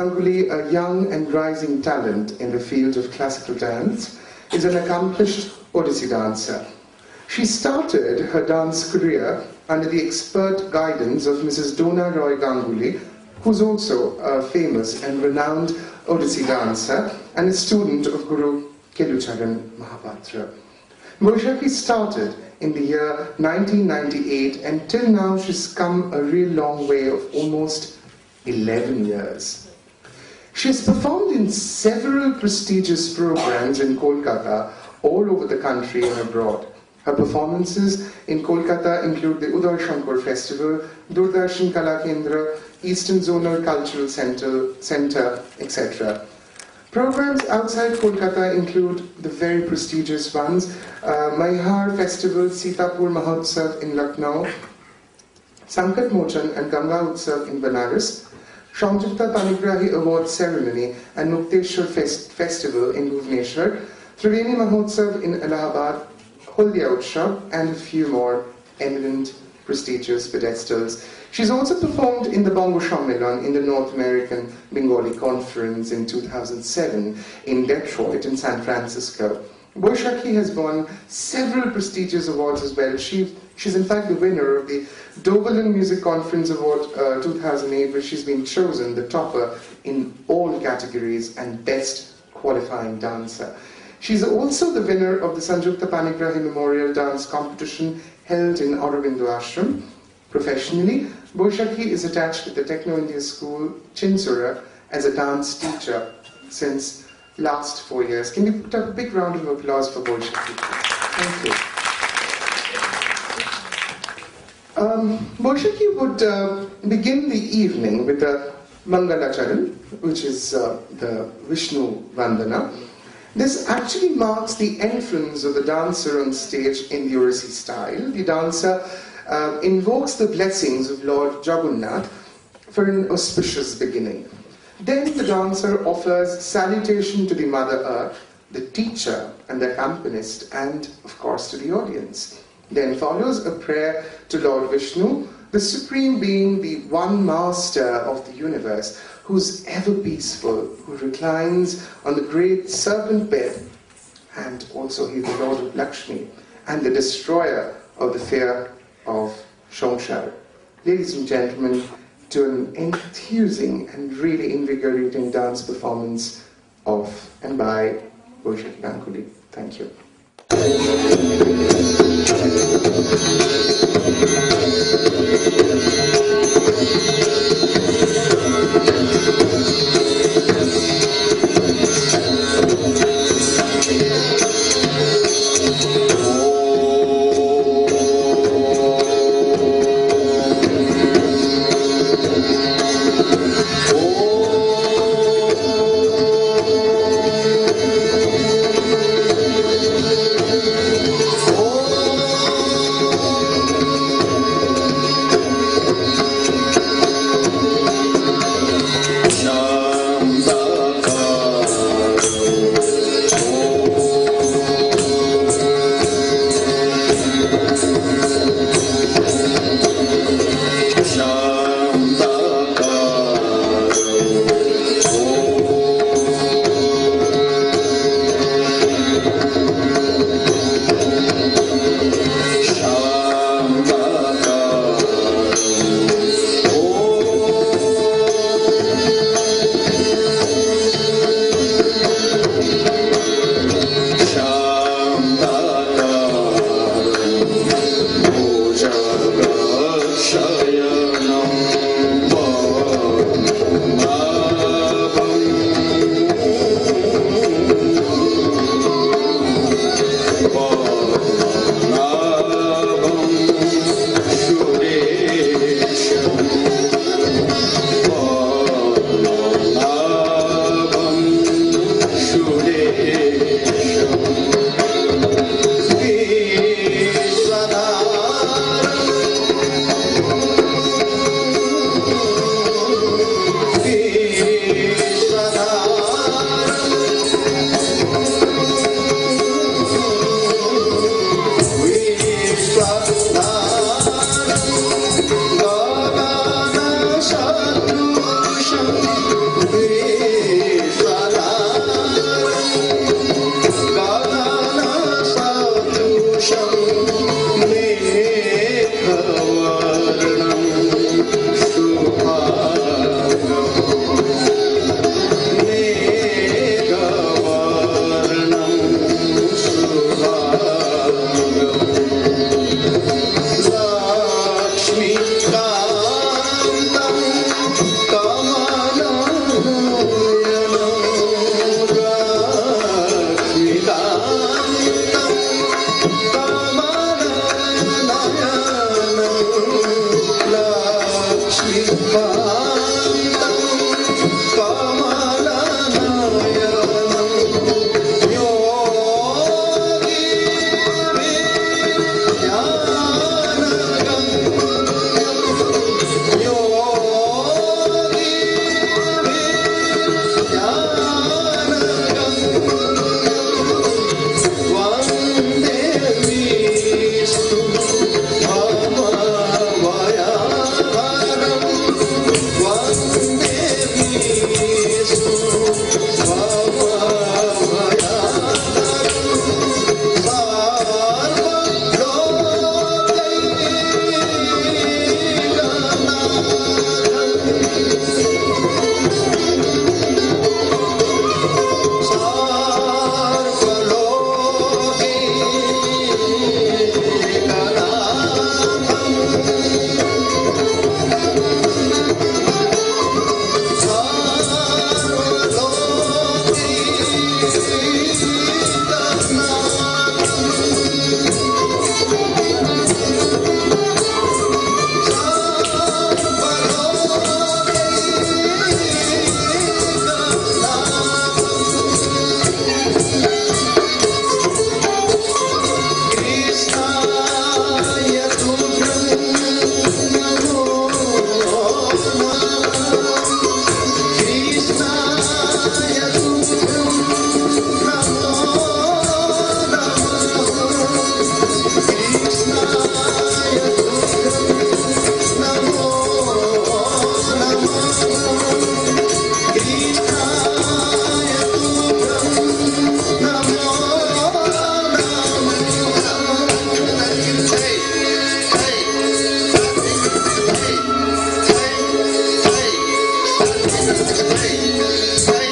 Ganguly, a young and rising talent in the field of classical dance, is an accomplished Odissi dancer. She started her dance career under the expert guidance of Mrs. Dona Roy Ganguly, who's also a famous and renowned Odissi dancer and a student of Guru Kelucharan Mahapatra. Boishakhi started in the year 1998, and till now she's come a real long way of almost 11 years. She has performed in several prestigious programs in Kolkata, all over the country and abroad. Her performances in Kolkata include the Uday Shankar Festival, Doordarshan Kala Kendra, Eastern Zonal Cultural Center, etc. Programs outside Kolkata include the very prestigious ones, Maihar Festival, Sitapur Mahotsav in Lucknow, Sankat Mochan and Ganga Utsav in Banaras, Shangjukta Panigrahi Award Ceremony and Mukteshwar Festival in Bhubaneswar, Triveni Mahotsav in Allahabad, Huldia Utshav, and a few more eminent, prestigious pedestals. She's also performed in the Bongo Sammelan in the North American Bengali Conference in 2007 in Detroit and San Francisco. Boishakhi has won several prestigious awards as well. She's in fact the winner of the Dovalin Music Conference Award 2008, where she's been chosen the topper in all categories and best qualifying dancer. She's also the winner of the Sanjukta Panigrahi Memorial Dance Competition held in Aurobindo Ashram. Professionally, Boishakhi is attached to the Techno India School, Chinsura, as a dance teacher since last 4 years. Can you put up a big round of applause for Boishakhi? Thank you. Boishakhi would begin the evening with a Mangalacharan, which is the Vishnu Vandana. This actually marks the entrance of the dancer on stage in the Odissi style. The dancer invokes the blessings of Lord Jagannath for an auspicious beginning. Then the dancer offers salutation to the Mother Earth, the teacher and the accompanist, and of course to the audience. Then follows a prayer to Lord Vishnu, the Supreme Being, the one master of the universe, who's ever peaceful, who reclines on the great serpent bed, and also he's the Lord of Lakshmi, and the destroyer of the fear of Shongshar. Ladies and gentlemen, to an enthusing and really invigorating dance performance of and by Boishakhi Ganguly. Thank you. Say